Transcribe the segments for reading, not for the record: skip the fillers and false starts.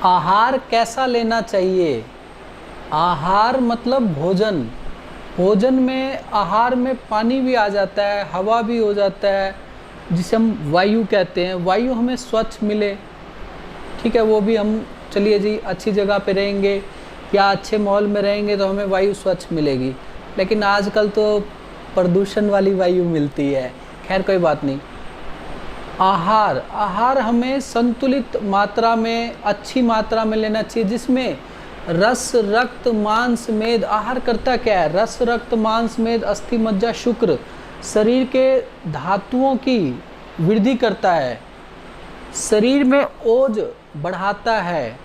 आहार कैसा लेना चाहिए? आहार मतलब भोजन। भोजन में आहार में पानी भी आ जाता है, हवा भी हो जाता है, जिसे हम वायु कहते हैं। वायु हमें स्वच्छ मिले, ठीक है, वो भी हम, चलिए जी, अच्छी जगह पे रहेंगे या अच्छे माहौल में रहेंगे तो हमें वायु स्वच्छ मिलेगी। लेकिन आजकल तो प्रदूषण वाली वायु मिलती है। खैर कोई बात नहीं। आहार आहार हमें संतुलित मात्रा में, अच्छी मात्रा में लेना चाहिए, जिसमें रस, रक्त, मांस, मेद। आहार करता क्या है? रस, रक्त, मांस, मेद, अस्थि, मज्जा, शुक्र, शरीर के धातुओं की वृद्धि करता है, शरीर में ओज बढ़ाता है।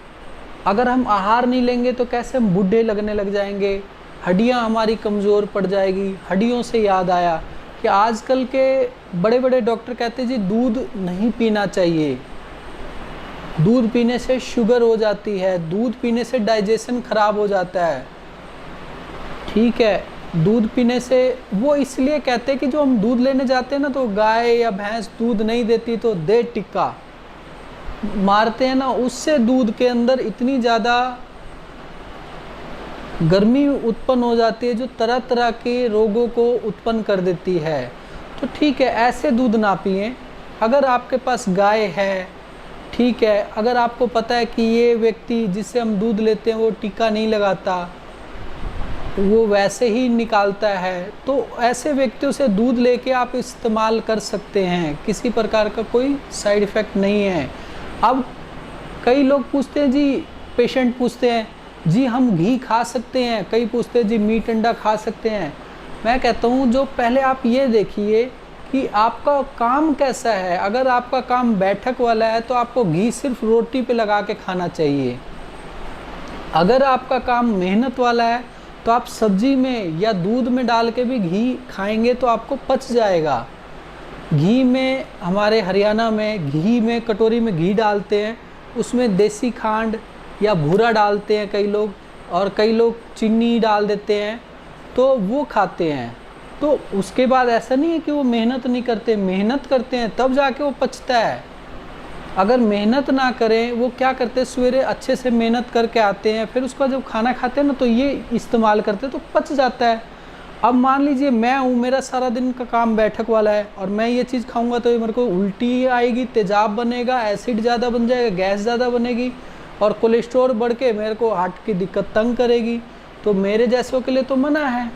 अगर हम आहार नहीं लेंगे तो कैसे हम बूढ़े लगने लग जाएंगे, हड्डियां हमारी कमज़ोर पड़ जाएगी। हड्डियों से याद आया कि आजकल के बड़े बड़े डॉक्टर कहते हैं जी दूध नहीं पीना चाहिए, दूध पीने से शुगर हो जाती है, दूध पीने से डाइजेशन खराब हो जाता है। ठीक है, दूध पीने से, वो इसलिए कहते हैं कि जो हम दूध लेने जाते हैं ना, तो गाय या भैंस दूध नहीं देती तो दे टिक्का मारते हैं ना, उससे दूध के अंदर इतनी ज़्यादा गर्मी उत्पन्न हो जाती है जो तरह तरह के रोगों को उत्पन्न कर देती है। तो ठीक है, ऐसे दूध ना पिएं। अगर आपके पास गाय है, ठीक है, अगर आपको पता है कि ये व्यक्ति जिससे हम दूध लेते हैं वो टीका नहीं लगाता, वो वैसे ही निकालता है, तो ऐसे व्यक्तियों से दूध लेके आप इस्तेमाल कर सकते हैं, किसी प्रकार का कोई साइड इफ़ेक्ट नहीं है। अब कई लोग पूछते हैं जी, पेशेंट पूछते हैं जी हम घी खा सकते हैं, कई पूछते हैं जी मीट अंडा खा सकते हैं। मैं कहता हूँ जो पहले आप ये देखिए कि आपका काम कैसा है। अगर आपका काम बैठक वाला है तो आपको घी सिर्फ रोटी पे लगा के खाना चाहिए। अगर आपका काम मेहनत वाला है तो आप सब्जी में या दूध में डाल के भी घी खाएंगे तो आपको पच जाएगा। घी में, हमारे हरियाणा में घी में, कटोरी में घी डालते हैं, उसमें देसी खांड या भूरा डालते हैं कई लोग, और कई लोग चीनी डाल देते हैं, तो वो खाते हैं। तो उसके बाद ऐसा नहीं है कि वो मेहनत नहीं करते, मेहनत करते हैं तब जाके वो पचता है। अगर मेहनत ना करें, वो क्या करते हैं, सवेरे अच्छे से मेहनत करके आते हैं, फिर उसका जब खाना खाते हैं ना तो ये इस्तेमाल करते हैं तो पच जाता है। अब मान लीजिए मैं हूँ, मेरा सारा दिन का काम बैठक वाला है और मैं ये चीज़ खाऊंगा तो मेरे को उल्टी आएगी, तेजाब बनेगा, एसिड ज़्यादा बन जाएगा, गैस ज़्यादा बनेगी और कोलेस्ट्रॉल बढ़ के मेरे को हार्ट की दिक्कत तंग करेगी। तो मेरे जैसों के लिए तो मना है,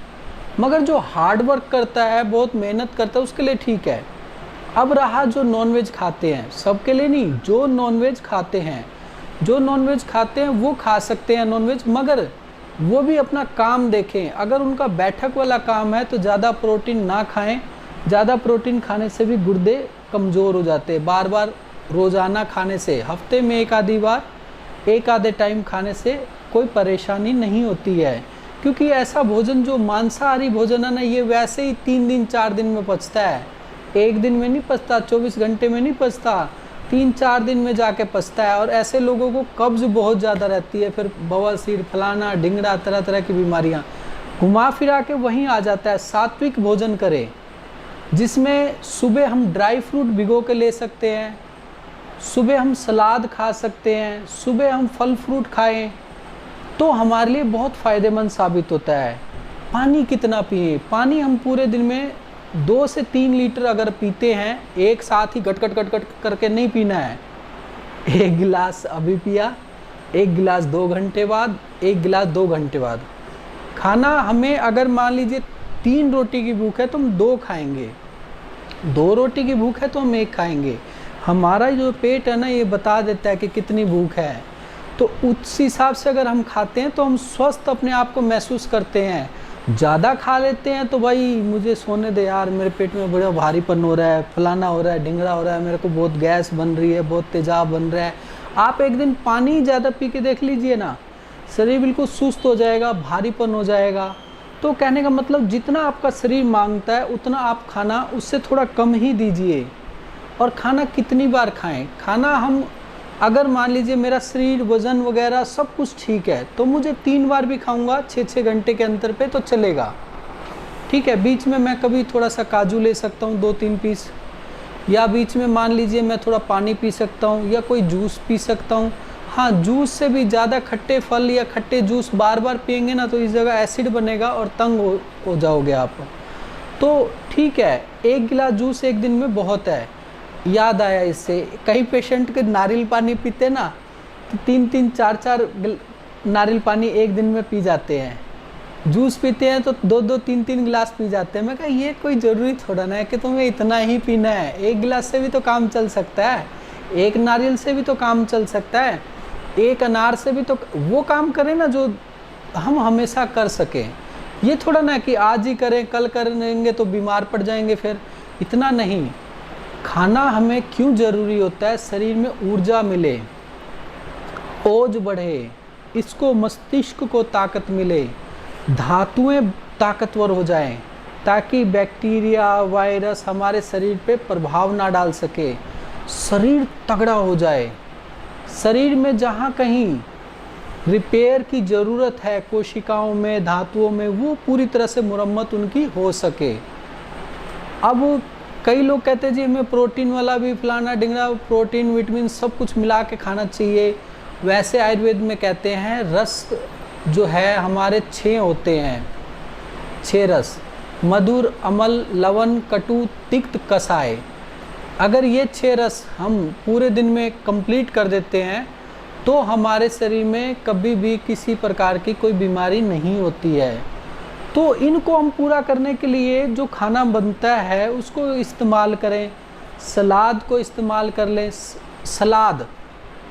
मगर जो हार्ड वर्क करता है, बहुत मेहनत करता है, उसके लिए ठीक है। अब रहा जो नॉनवेज खाते हैं, सबके लिए नहीं, जो नॉनवेज खाते हैं, जो नॉनवेज खाते हैं वो खा सकते हैं नॉनवेज, मगर वो भी अपना काम देखें। अगर उनका बैठक वाला काम है तो ज़्यादा प्रोटीन ना खाएं। ज़्यादा प्रोटीन खाने से भी गुर्दे कमज़ोर हो जाते हैं। बार बार रोज़ाना खाने से, हफ्ते में एक आधी बार, एक आधे टाइम खाने से कोई परेशानी नहीं होती है। क्योंकि ऐसा भोजन जो मांसाहारी भोजन है ना, ये वैसे ही 3 दिन 4 दिन में पचता है, एक दिन में नहीं पचता, 24 घंटे में नहीं पचता, 3-4 दिन में जाके पचता है। और ऐसे लोगों को कब्ज़ बहुत ज़्यादा रहती है, फिर बवासीर, फलाना ढिंगड़ा, तरह तरह की बीमारियाँ घुमा फिरा के वहीं आ जाता है। सात्विक भोजन करें, जिसमें सुबह हम ड्राई फ्रूट भिगो के ले सकते हैं, सुबह हम सलाद खा सकते हैं, सुबह हम फल फ्रूट खाएं, तो हमारे लिए बहुत फ़ायदेमंद साबित होता है। पानी कितना पिए? पानी हम पूरे दिन में 2 से 3 लीटर अगर पीते हैं, एक साथ ही गट गट गट गट करके नहीं पीना है। एक गिलास अभी पिया, एक गिलास 2 घंटे बाद, एक गिलास 2 घंटे बाद। खाना हमें, अगर मान लीजिए 3 रोटी की भूख है तो हम 2 खाएंगे, 2 रोटी की भूख है तो हम 1 खाएंगे। हमारा जो पेट है ना, ये बता देता है कि कितनी भूख है, तो उस हिसाब से अगर हम खाते हैं तो हम स्वस्थ अपने आप को महसूस करते हैं। ज़्यादा खा लेते हैं तो भाई मुझे सोने दे यार, मेरे पेट में बड़ा भारीपन हो रहा है, फलाना हो रहा है, ढिंगड़ा हो रहा है, मेरे को बहुत गैस बन रही है, बहुत तेजाब बन रहा है। आप एक दिन पानी ज़्यादा पी के देख लीजिए ना, शरीर बिल्कुल सुस्त हो जाएगा, भारीपन हो जाएगा। तो कहने का मतलब, जितना आपका शरीर मांगता है उतना आप खाना उससे थोड़ा कम ही दीजिए। और खाना कितनी बार खाएं? खाना हम, अगर मान लीजिए मेरा शरीर, वज़न वगैरह सब कुछ ठीक है तो मुझे 3 बार भी खाऊंगा 6-6 घंटे के अंतर पे तो चलेगा, ठीक है। बीच में मैं कभी थोड़ा सा काजू ले सकता हूँ 2-3 पीस, या बीच में मान लीजिए मैं थोड़ा पानी पी सकता हूँ या कोई जूस पी सकता हूँ। हाँ, जूस से भी ज़्यादा खट्टे फल या खट्टे जूस बार बार पियेंगे ना तो इस जगह एसिड बनेगा और तंग हो जाओगे आप। तो ठीक है, 1 गिलास जूस एक दिन में बहुत है। याद आया इससे, कई पेशेंट के नारियल पानी पीते ना तो 3-3 4-4 नारियल पानी एक दिन में पी जाते हैं। जूस पीते हैं तो 2-2 3-3 गिलास पी जाते हैं। मैं कहा ये कोई ज़रूरी थोड़ा ना है कि तुम्हें इतना ही पीना है, 1 गिलास से भी तो काम चल सकता है, 1 नारियल से भी तो काम चल सकता है, 1 अनार से भी तो वो काम करें ना जो हम हमेशा कर सकें। ये थोड़ा ना कि आज ही करें कल करेंगे तो बीमार पड़ जाएंगे। फिर इतना नहीं, खाना हमें क्यों ज़रूरी होता है, शरीर में ऊर्जा मिले, ओज बढ़े, इसको मस्तिष्क को ताकत मिले, धातुएं ताकतवर हो जाएं, ताकि बैक्टीरिया वायरस हमारे शरीर पे प्रभाव ना डाल सके, शरीर तगड़ा हो जाए। शरीर में जहाँ कहीं रिपेयर की ज़रूरत है कोशिकाओं में धातुओं में, वो पूरी तरह से मुरम्मत उनकी हो सके। अब कई लोग कहते हैं जी हमें प्रोटीन वाला भी फलाना डिंगना, प्रोटीन विटामिन सब कुछ मिला के खाना चाहिए। वैसे आयुर्वेद में कहते हैं रस जो है हमारे 6 होते हैं, 6 रस, मधुर अमल लवण कटु तिक्त कसाय। अगर ये 6 रस हम पूरे दिन में कंप्लीट कर देते हैं तो हमारे शरीर में कभी भी किसी प्रकार की कोई बीमारी नहीं होती है। तो इनको हम पूरा करने के लिए जो खाना बनता है उसको इस्तेमाल करें। सलाद को इस्तेमाल कर लें। सलाद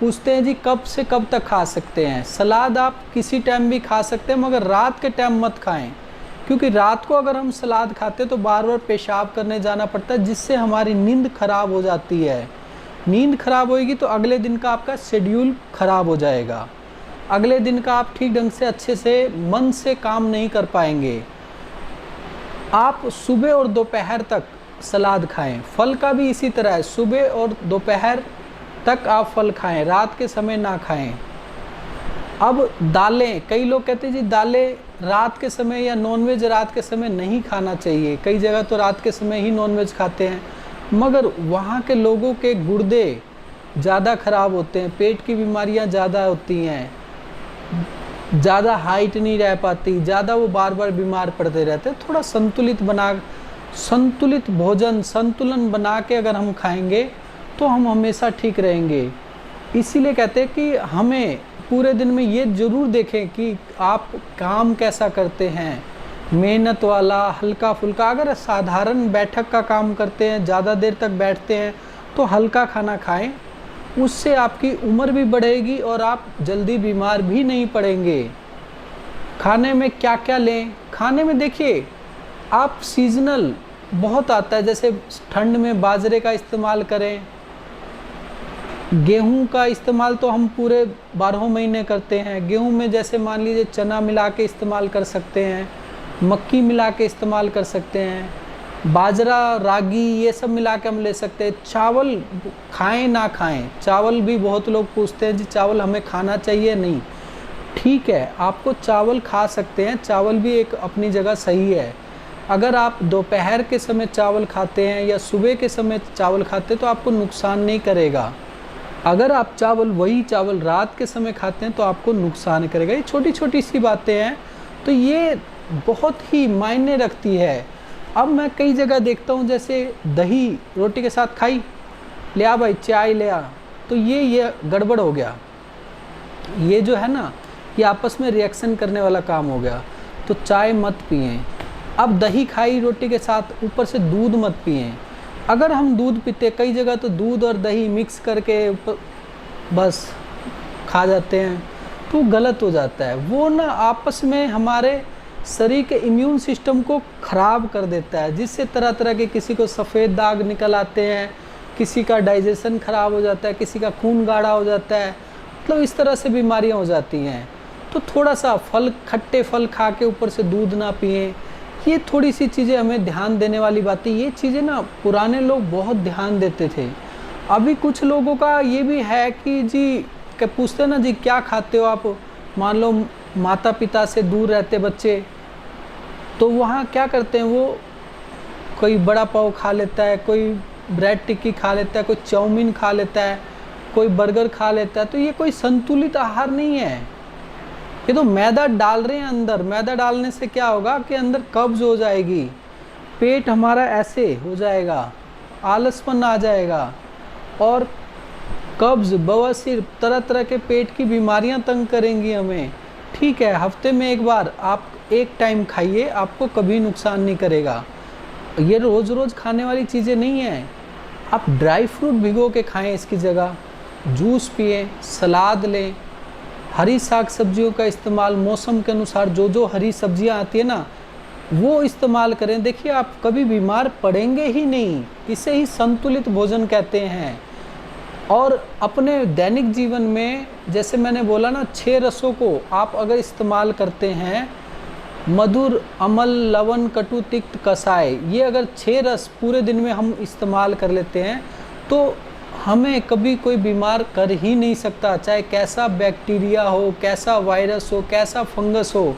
पूछते हैं जी कब से कब तक खा सकते हैं। सलाद आप किसी टाइम भी खा सकते हैं, मगर रात के टाइम मत खाएं, क्योंकि रात को अगर हम सलाद खाते हैं तो बार बार पेशाब करने जाना पड़ता है, जिससे हमारी नींद खराब हो जाती है। नींद खराब होएगी तो अगले दिन का आपका शेड्यूल खराब हो जाएगा, अगले दिन का आप ठीक ढंग से अच्छे से मन से काम नहीं कर पाएंगे। आप सुबह और दोपहर तक सलाद खाएं। फल का भी इसी तरह है, सुबह और दोपहर तक आप फल खाएं, रात के समय ना खाएं। अब दालें, कई लोग कहते हैं जी दालें रात के समय या नॉनवेज रात के समय नहीं खाना चाहिए। कई जगह तो रात के समय ही नॉनवेज खाते हैं, मगर वहाँ के लोगों के गुर्दे ज़्यादा खराब होते हैं, पेट की बीमारियाँ ज़्यादा होती हैं, ज़्यादा हाइट नहीं रह पाती, ज़्यादा वो बार बार बीमार पड़ते रहते हैं। थोड़ा संतुलित भोजन, संतुलन बना के अगर हम खाएंगे तो हम हमेशा ठीक रहेंगे। इसीलिए कहते हैं कि हमें पूरे दिन में ये ज़रूर देखें कि आप काम कैसा करते हैं, मेहनत वाला हल्का फुल्का। अगर साधारण बैठक का काम करते हैं, ज़्यादा देर तक बैठते हैं, तो हल्का खाना खाएं, उससे आपकी उम्र भी बढ़ेगी और आप जल्दी बीमार भी नहीं पड़ेंगे। खाने में क्या क्या लें, खाने में देखिए आप सीजनल बहुत आता है, जैसे ठंड में बाजरे का इस्तेमाल करें, गेहूं का इस्तेमाल तो हम पूरे 12 महीने करते हैं। गेहूं में जैसे मान लीजिए चना मिला के इस्तेमाल कर सकते हैं, मक्की मिला के इस्तेमाल कर सकते हैं, बाजरा रागी ये सब मिला के हम ले सकते हैं। चावल खाएं ना खाएं, चावल भी बहुत लोग पूछते हैं जी चावल हमें खाना चाहिए, नहीं, ठीक है आपको चावल खा सकते हैं, चावल भी एक अपनी जगह सही है। अगर आप दोपहर के समय चावल खाते हैं या सुबह के समय चावल खाते हैं तो आपको नुकसान नहीं करेगा। अगर आप वही चावल रात के समय खाते हैं तो आपको नुकसान करेगा। ये छोटी छोटी सी बातें हैं, तो ये बहुत ही मायने रखती है। अब मैं कई जगह देखता हूँ जैसे दही रोटी के साथ खाई, ले आ भाई चाय ले आ, तो ये गड़बड़ हो गया। ये जो है ना ये आपस में रिएक्शन करने वाला काम हो गया, तो चाय मत पिएं। अब दही खाई रोटी के साथ, ऊपर से दूध मत पिएं। अगर हम दूध पीते, कई जगह तो दूध और दही मिक्स करके बस खा जाते हैं, तो गलत हो जाता है। वो ना आपस में हमारे शरीर के इम्यून सिस्टम को ख़राब कर देता है, जिससे तरह तरह के, किसी को सफ़ेद दाग निकल आते हैं, किसी का डाइजेशन ख़राब हो जाता है, किसी का खून गाढ़ा हो जाता है, मतलब इस तरह से बीमारियां हो जाती हैं। तो थोड़ा सा खट्टे फल खा के ऊपर से दूध ना पिएं। ये थोड़ी सी चीज़ें हमें ध्यान देने वाली बातें, ये चीज़ें ना पुराने लोग बहुत ध्यान देते थे। अभी कुछ लोगों का ये भी है कि जी पूछते ना जी क्या खाते हो आप, मान लो माता पिता से दूर रहते बच्चे, तो वहाँ क्या करते हैं, वो कोई बड़ा पाव खा लेता है, कोई ब्रेड टिक्की खा लेता है, कोई चाउमीन खा लेता है, कोई बर्गर खा लेता है, तो ये कोई संतुलित आहार नहीं है। ये तो मैदा डाल रहे हैं अंदर। मैदा डालने से क्या होगा कि अंदर कब्ज हो जाएगी, पेट हमारा ऐसे हो जाएगा, आलसपन आ जाएगा, और कब्ज, बवासीर, तरह तरह के पेट की बीमारियां तंग करेंगी हमें। ठीक है, हफ्ते में एक बार आप एक टाइम खाइए, आपको कभी नुकसान नहीं करेगा। ये रोज़ रोज़ खाने वाली चीज़ें नहीं हैं। आप ड्राई फ्रूट भिगो के खाएं, इसकी जगह जूस पिए, सलाद लें, हरी साग सब्जियों का इस्तेमाल, मौसम के अनुसार जो जो हरी सब्जियां आती है ना, वो इस्तेमाल करें। देखिए, आप कभी बीमार पड़ेंगे ही नहीं। इसे ही संतुलित भोजन कहते हैं। और अपने दैनिक जीवन में, जैसे मैंने बोला ना, 6 रसों को आप अगर इस्तेमाल करते हैं, मधुर, अम्ल, लवण, कटु, तिक्त, कसाय, ये अगर 6 रस पूरे दिन में हम इस्तेमाल कर लेते हैं तो हमें कभी कोई बीमार कर ही नहीं सकता। चाहे कैसा बैक्टीरिया हो, कैसा वायरस हो, कैसा फंगस हो,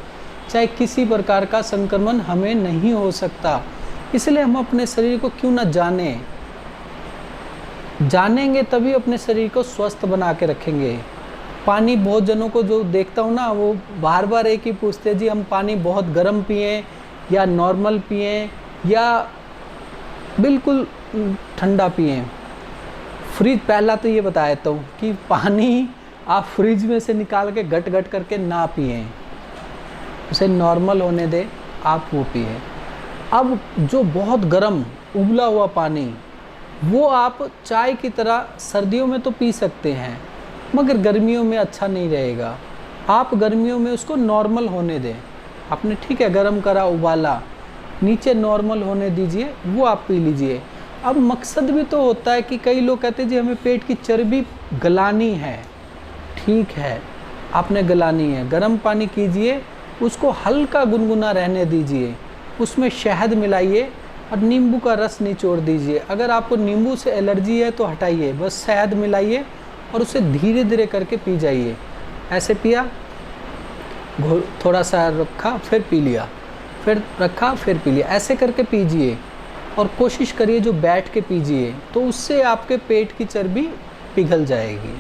चाहे किसी प्रकार का संक्रमण हमें नहीं हो सकता। इसलिए हम अपने शरीर को क्यों ना जानेंगे तभी अपने शरीर को स्वस्थ बना के रखेंगे। पानी, बहुत जनों को जो देखता हूँ ना, वो बार बार एक ही पूछते हैं, जी हम पानी बहुत गर्म पिएं या नॉर्मल पिएं या बिल्कुल ठंडा पिएं। फ्रिज, पहला तो ये बता देता हूँ कि पानी आप फ्रिज में से निकाल के घट घट करके ना पिएं, उसे नॉर्मल होने दें, आप वो पिए। अब जो बहुत गर्म उबला हुआ पानी, वो आप चाय की तरह सर्दियों में तो पी सकते हैं, मगर गर्मियों में अच्छा नहीं रहेगा। आप गर्मियों में उसको नॉर्मल होने दें। आपने ठीक है गर्म करा, उबाला, नीचे नॉर्मल होने दीजिए, वो आप पी लीजिए। अब मकसद भी तो होता है कि कई लोग कहते हैं जी हमें पेट की चर्बी गलानी है। ठीक है, आपने गलानी है, गर्म पानी कीजिए, उसको हल्का गुनगुना रहने दीजिए, उसमें शहद मिलाइए और नींबू का रस निचोड़ दीजिए। अगर आपको नींबू से एलर्जी है तो हटाइए, बस शहद मिलाइए और उसे धीरे धीरे करके पी जाइए। ऐसे पिया, थोड़ा सा रखा, फिर पी लिया, फिर रखा, फिर पी लिया, ऐसे करके पीजिए। और कोशिश करिए जो बैठ के पीजिए, तो उससे आपके पेट की चर्बी पिघल जाएगी।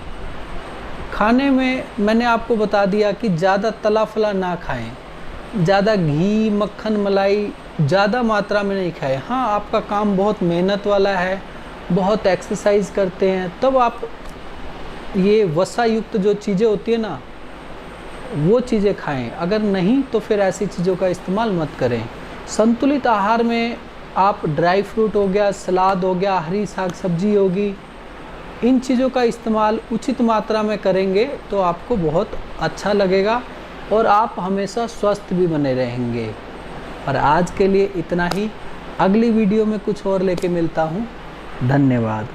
खाने में मैंने आपको बता दिया कि ज़्यादा तला फला ना खाएं, ज़्यादा घी, मक्खन, मलाई ज़्यादा मात्रा में नहीं खाएं। हाँ, आपका काम बहुत मेहनत वाला है, बहुत एक्सरसाइज करते हैं, तब आप ये वसा युक्त जो चीज़ें होती है ना, वो चीज़ें खाएं। अगर नहीं तो फिर ऐसी चीज़ों का इस्तेमाल मत करें। संतुलित आहार में आप ड्राई फ्रूट हो गया, सलाद हो गया, हरी साग सब्जी होगी, इन चीज़ों का इस्तेमाल उचित मात्रा में करेंगे तो आपको बहुत अच्छा लगेगा और आप हमेशा स्वस्थ भी बने रहेंगे। और आज के लिए इतना ही। अगली वीडियो में कुछ और लेके मिलता हूँ। धन्यवाद।